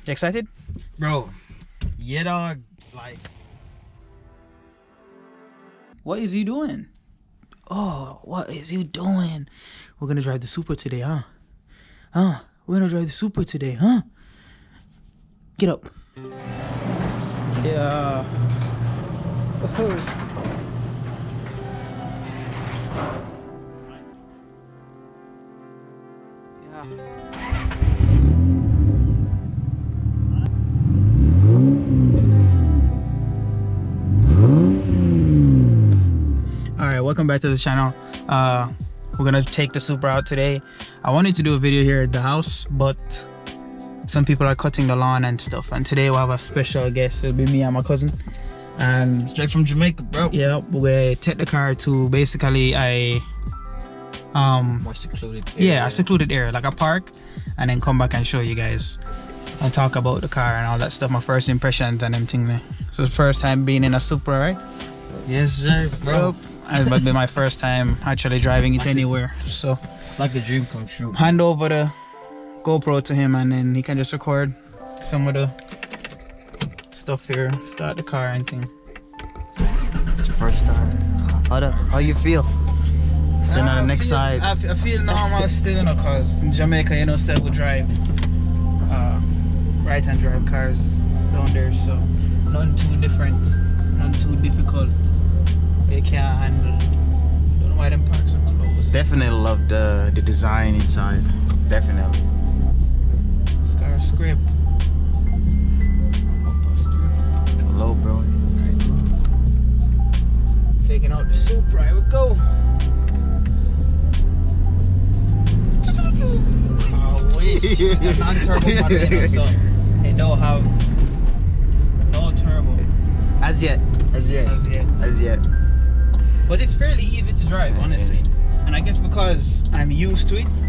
You excited? Bro, yeah, dog. Like, What is he doing? Oh, what is he doing? We're gonna drive the Supra today, huh? We're gonna drive the Supra today, huh? Get up. Yeah. Alright, welcome back to the channel. We're gonna take the Supra out today. I wanted to do a video here at the house, but some people are cutting the lawn and stuff, and today we'll have a special guest. It'll be me and my cousin, and straight from Jamaica, bro. yeah, we take the car to basically More secluded area. yeah, a secluded area, like a park, and then come back and show you guys and talk about the car and all that stuff, my first impressions and everything there. So it's first time being in a Supra, right? Yes, sir, bro. It might be my first time actually driving it anywhere, so It's like a dream come true. hand over the GoPro to him, and then he can just record some of the stuff here, start the car and thing. It's the first time. How you feel? Sitting on the next side. I feel normal still, you know, cause in Jamaica, you know, still we drive right-hand drive cars down there, so nothing too different, nothing too difficult. You can't handle. Don't know why them parks are closed. Definitely love the design inside. Definitely. This car is scrape. It's low, bro. Taking out the Supra, here we go. I wish. A non-turbo model, you know, so it don't have no turbo As yet. as yet. But it's fairly easy to drive, honestly. And I guess because I'm used to it,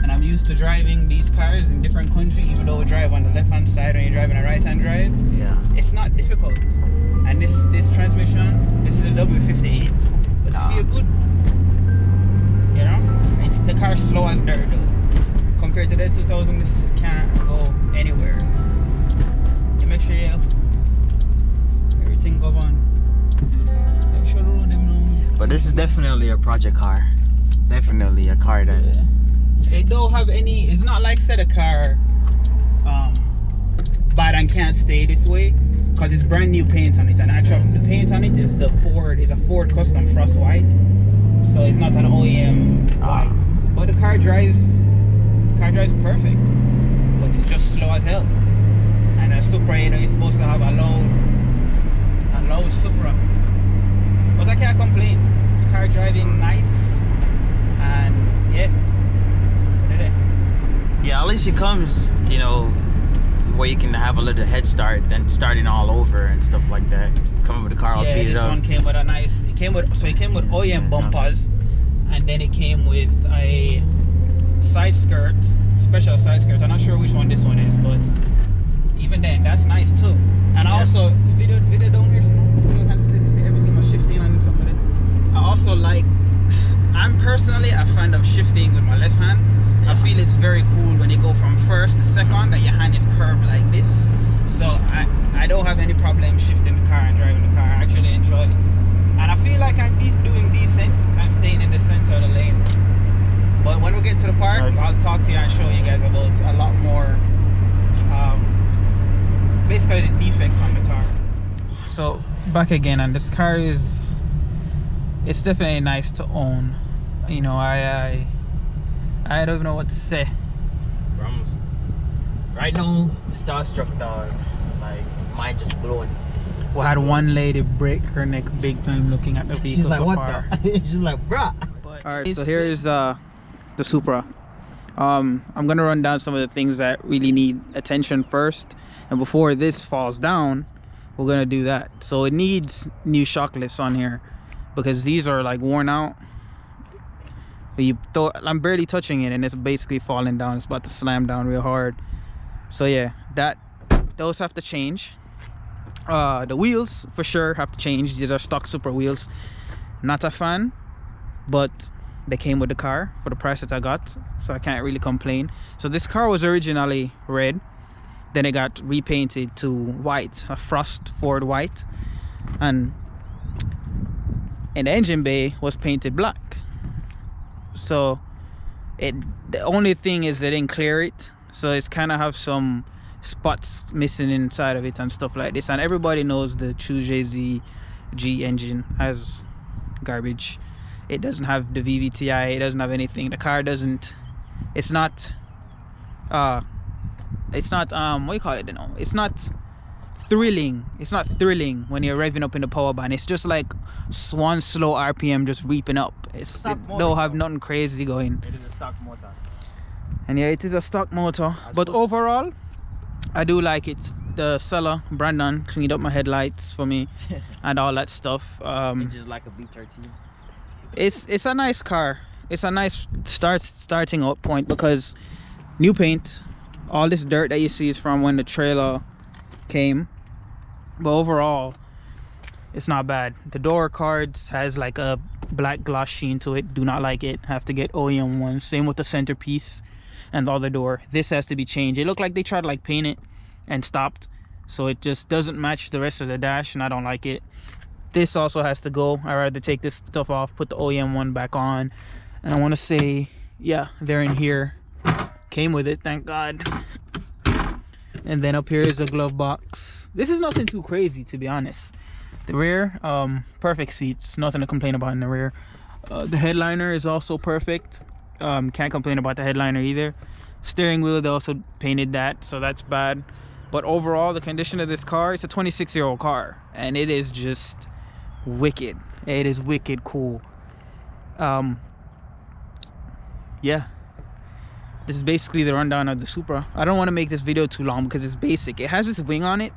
and I'm used to driving these cars in different countries, even though we drive on the left-hand side and you're driving a right-hand drive, Yeah. it's not difficult. And this transmission, this is a W58, but it feels good. You know, it's the car slow as dirt though. Compared to this 2000, this can't go anywhere. You make sure everything go on. Make sure the road them know. But this is definitely a project car. Definitely a car that. Yeah. It don't have any. It's not like said a car bad and can't stay this way, because it's brand new paint on it, and actually the paint on it is a Ford Custom Frost White, so it's not an OEM white. But the car drives perfect, but it's just slow as hell. And a Supra, you know, you're supposed to have a loud Supra, but I can't complain. Car driving nice, and yeah. Yeah, at least it comes, you know, where you can have a little head start than starting all over and stuff like that. Coming with the car all beat it up. This one came with a nice. It came with OEM bumpers, and then it came with a side skirt, special side skirt. I'm not sure which one this one is, but even then, that's nice too. And I also video down here, so you can see everything was shifting and stuff like that. I also like. I'm personally a fan of shifting with my left hand. I feel it's very cool when you go from first to second, that your hand is curved like this. So I don't have any problem shifting the car and driving the car. I actually enjoy it. And I feel like I'm doing decent. I'm staying in the center of the lane. But when we get to the park, I'll talk to you and show you guys about a lot more, basically the defects on the car. So back again, and this car it's definitely nice to own. You know, I don't even know what to say. Right now, starstruck, dog. Like, mine just blowing. We had one lady break her neck big time looking at the vehicle. She's like, so what far. She's like, bruh. Alright, so here is the Supra. I'm gonna run down some of the things that really need attention first, and before this falls down, we're gonna do that. So it needs new shock lifts on here, because these are like worn out. I'm barely touching it and it's basically falling down. It's about to slam down real hard. So yeah, those have to change. The wheels for sure have to change. These are stock Supra wheels. Not a fan, but they came with the car for the price that I got, so I can't really complain. So this car was originally red, Then it got repainted to white, a frost Ford white, and the engine bay was painted black. So the only thing is they didn't clear it, so it's kind of have some spots missing inside of it and stuff like this. And everybody knows the True JZG engine has garbage. It doesn't have the VVTi, it doesn't have anything. The car doesn't, it's not what do you call it, you know, it's not thrilling when you're revving up in the power band. It's just like one slow RPM just reaping up. It don't have nothing crazy going. It is a stock motor. And yeah, it is a stock motor, but overall I do like it. The seller Brandon cleaned up my headlights for me and all that stuff. It's just like a V13. It's a nice car. It's a nice starting out point because new paint. All this dirt that you see is from when the trailer came, but overall it's not bad. The door cards has like a black gloss sheen to it. Do not like it. Have to get OEM one. Same with the centerpiece and the other door. This has to be changed. It looked like they tried to like paint it and stopped, so it just doesn't match the rest of the dash, and I don't like it. This also has to go. I'd rather take this stuff off, put the OEM one back on. And I want to say, yeah, they're in here. Came with it, thank God. And then up here is a glove box. This is nothing too crazy, to be honest. The rear, perfect seats, nothing to complain about in the rear. The headliner is also perfect. Can't complain about the headliner either. Steering wheel, they also painted that, so that's bad. But overall, the condition of this car, it's a 26-year-old car, and it is just wicked. It is wicked cool. Yeah, this is basically the rundown of the Supra. I don't want to make this video too long because it's basic. It has this wing on it.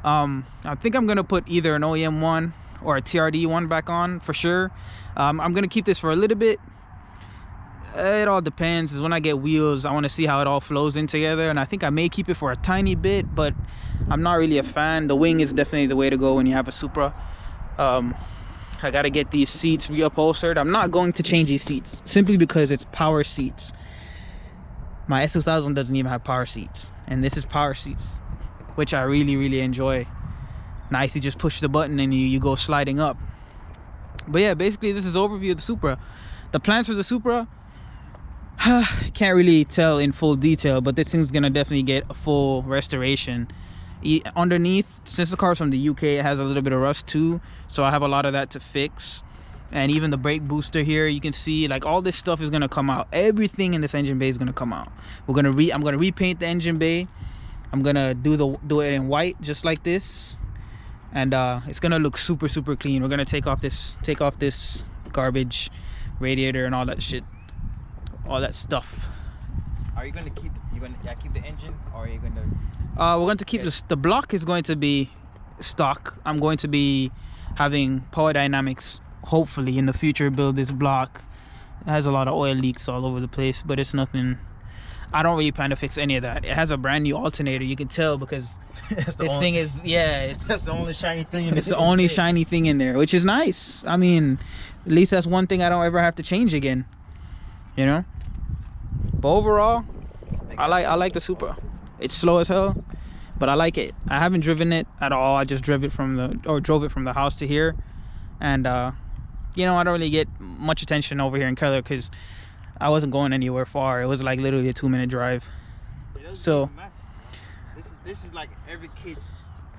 I think I'm gonna put either an OEM one or a TRD one back on for sure. I'm gonna keep this for a little bit. It all depends. Is when I get wheels, I want to see how it all flows in together, and I think I may keep it for a tiny bit, but I'm not really a fan. The wing is definitely the way to go when you have a Supra. I gotta get these seats reupholstered. I'm not going to change these seats simply because it's power seats. My S2000 doesn't even have power seats, and this is power seats, which I really enjoy. Nice, you just push the button and you go sliding up. But yeah, basically this is overview of the Supra. The plans for the Supra, can't really tell in full detail, but this thing's gonna definitely get a full restoration. Underneath, since the car's from the UK, it has a little bit of rust too, so I have a lot of that to fix. And even the brake booster here, you can see like all this stuff is gonna come out. Everything in this engine bay is gonna come out. I'm gonna repaint the engine bay. I'm gonna do it in white, just like this, and it's gonna look super clean. We're gonna take off this garbage radiator and all that shit, all that stuff. Are you gonna keep the engine, or are you gonna? We're going to keep the block is going to be stock. I'm going to be having Power Dynamics hopefully in the future build this block. It has a lot of oil leaks all over the place, but it's nothing. I don't really plan to fix any of that. It has a brand new alternator. You can tell because this thing is, yeah, that's the only shiny thing in it's the only shiny thing in there, which is nice. I mean, at least that's one thing I don't ever have to change again, you know. But overall, I like the Supra. It's slow as hell, but I like it. I haven't driven it at all. I just drove it from the house to here, and you know, I don't really get much attention over here in Keller because I wasn't going anywhere far. It was like literally a 2-minute drive. So this is like every kid's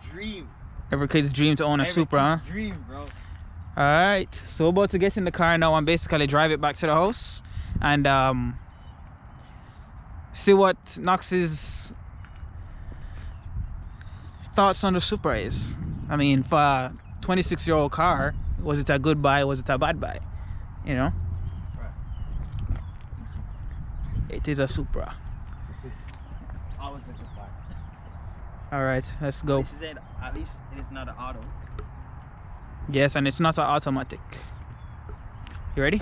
dream. Every kid's dream to own a Supra, huh? Dream, bro. All right, so we're about to get in the car now and basically drive it back to the house and see what Knox's thoughts on the Supra is. I mean, for a 26-year-old car, was it a good buy? Was it a bad buy? You know? Right. It is a Supra. It's a Supra. Always a good buy. All right, let's go. At least it is not an auto. Yes, and it's not an automatic. You ready?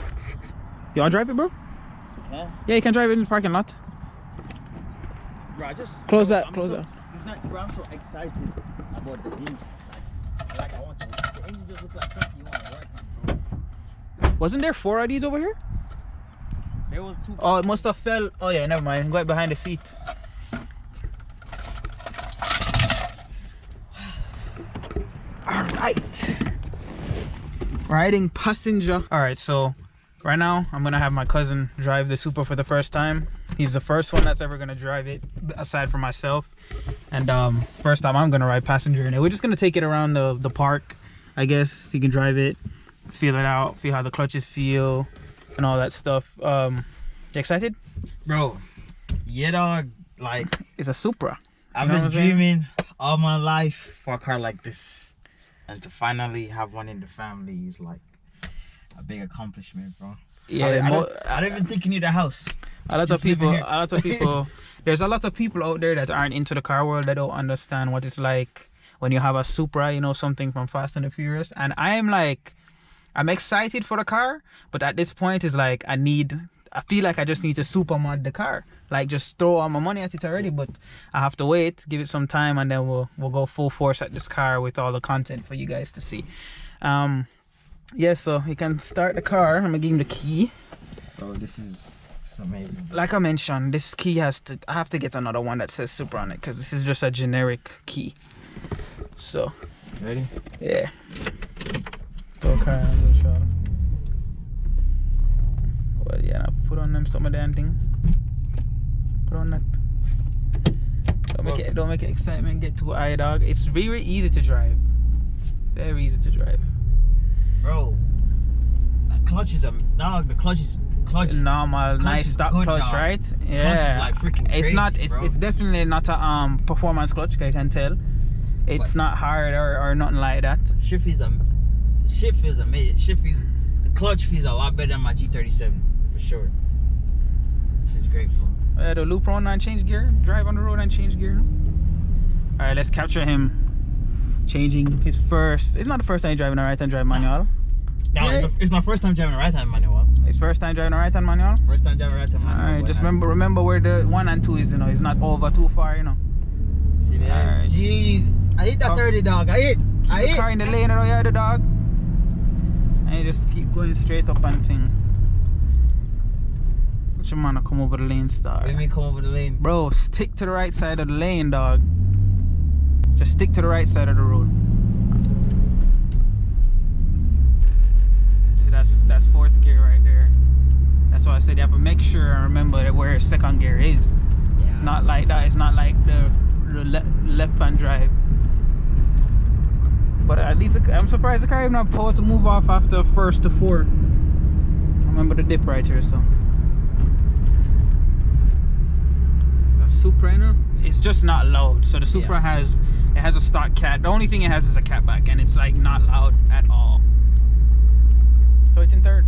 You wanna drive it, bro? Yeah. Yeah, you can drive it in the parking lot. Bro, just close that. I'm so excited about the engine. Like I want to. The engine just looks like something you want to work on, bro. Wasn't there 4 of these over here? There was 2. Oh, it must have fell. Oh yeah, never mind. Go behind the seat. riding passenger. All right, so right now I'm gonna have my cousin drive the Supra for the first time. He's the first one that's ever gonna drive it aside from myself, and first time I'm gonna ride passenger in it. We're just gonna take it around the park, I guess. He can drive it, feel it out, feel how the clutches feel and all that stuff. You excited, bro? Yeah, dog. Like, it's a Supra. I've been dreaming all my life for a car like this, and to finally have one in the family is like a big accomplishment, bro. Yeah, I don't even think you need a house. A lot of people. There's a lot of people out there that aren't into the car world. They don't understand what it's like when you have a Supra, you know, something from Fast and the Furious. And I'm excited for the car, but at this point it's like I feel like I just need to super mod the car, like just throw all my money at it already. But I have to wait, give it some time, and then we'll go full force at this car with all the content for you guys to see. Yeah, so you can start the car. I'm gonna give him the key. Bro, this is amazing. Like I mentioned, this key I have to get another one that says Supra on it, because this is just a generic key. So ready? Yeah. Go car and show. Well, yeah, put on them some of them thing. Put on that. Don't make it excitement get too high, dog. It's very easy to drive. Very easy to drive. Bro, that clutch is a dog. The clutch is normal, nice stock clutch, dog. Right? Yeah. Clutch is like freaking crazy, it's definitely not a performance clutch, I can tell. It's not hard or nothing like that. Shift feels amazing. The clutch feels a lot better than my G37 for sure. Shit's great, bro. The loop on and change gear. Drive on the road and change gear. All right, let's capture him changing his first. It's not the first time driving a right-hand drive manual. No, yeah. It's my first time driving a right-hand manual. It's first time driving a right-hand manual. First time driving a right-hand manual. All right, just remember where the 1 and 2 is. You know, it's not over too far. You know. See there? All right. Jeez, I hit that 30, dog. I hit. Keep the car in the lane, or you the dog. And you just keep going straight up and thing. What you wanna come over the lane, star? What do you mean come over the lane? Bro, stick to the right side of the lane, dog. Just stick to the right side of the road. See, that's fourth gear right there. That's why I said you have to make sure and remember that where second gear is. Yeah. It's not like that. It's not like the left-hand drive. But at least I'm surprised the car even have power to move off after first to fourth. Remember the dip right here, so. The Supra, you know, it's just not loud. So the Supra has a stock cat. The only thing it has is a catback, and it's like not loud at all. So it's in third.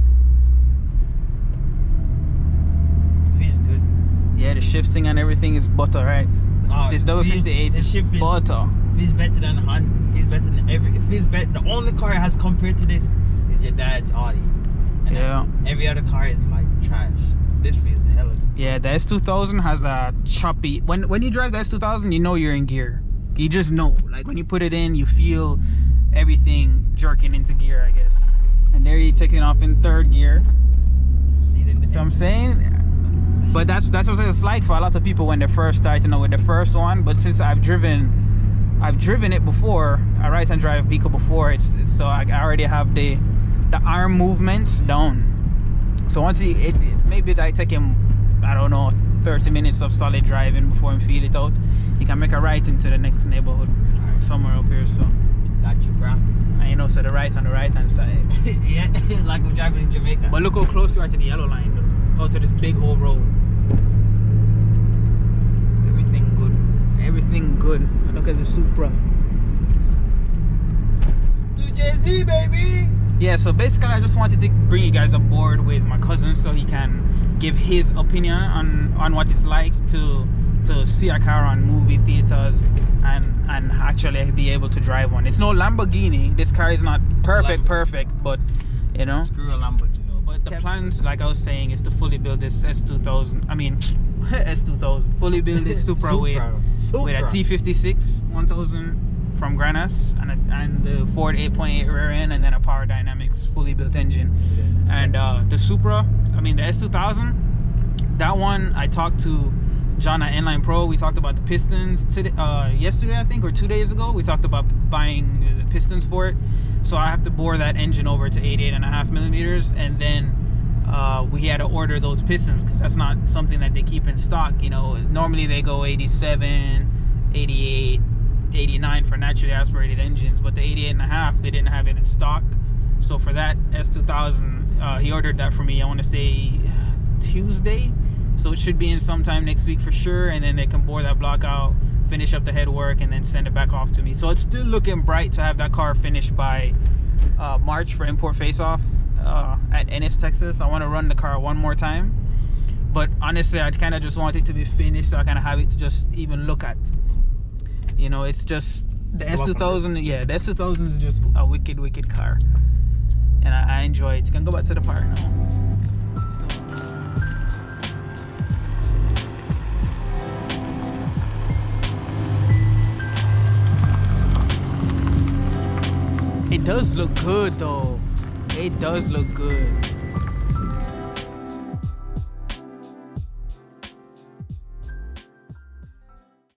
Feels good. Yeah, the shifting and everything is butter, right? This W58 is butter. Feels better than Han. Feels better than it feels better. The only car it has compared to this is your dad's Audi. And every other car is like trash. This feels hella good. Yeah, the S2000 has a choppy. When you drive the S2000, you know you're in gear. You just know. Like when you put it in, you feel everything jerking into gear, I guess. And there you're taking off in third gear. So I'm saying. But that's what it's like for a lot of people when they're first starting out with the first one. But since I've driven it before, a right-hand drive vehicle before, so I already have the arm movements down. So once maybe I take him, I don't know, 30 minutes of solid driving before him feel it out, he can make a right into the next neighborhood somewhere up here. So got you, bro. And you know, so the right on the right-hand side. Yeah, like we're driving in Jamaica. But look how close you are to the yellow line, though. Out to this big whole road. Everything good. Look at the Supra. 2JZ, baby. Yeah, so basically I just wanted to bring you guys aboard with my cousin so he can give his opinion on what it's like to see a car on movie theaters and actually be able to drive one. It's no Lamborghini. This car is not perfect, but you know. Screw a Lamborghini. But the plans, like I was saying, is to fully build this S2000. I mean, S2000. Fully build this Supra. With a T56 1000 from Granas and the Ford 8.8 rear end, and then a Power Dynamics fully built engine. And the Supra, I mean the S2000, that one I talked to John at Inline Pro. We talked about the pistons today, yesterday I think, or 2 days ago. We talked about buying the pistons for it. So I have to bore that engine over to 88.5 millimeters, and then we had to order those pistons because that's not something that they keep in stock. You know, normally they go 87, 88, 89 for naturally aspirated engines, but the 88.5 they didn't have it in stock. So for that S2000, he ordered that for me. I want to say Tuesday, so it should be in sometime next week for sure, and then they can bore that block out, finish up the head work, and then send it back off to me. So it's still looking bright to have that car finished by March for import face-off at Ennis, Texas. I want to run the car one more time, but honestly I kind of just want it to be finished so I kind of have it to just even look at. You know, it's just the S2000. Yeah, the S2000 is just a wicked car, and I enjoy it. You can go back to the park now. It does look good though. It does look good.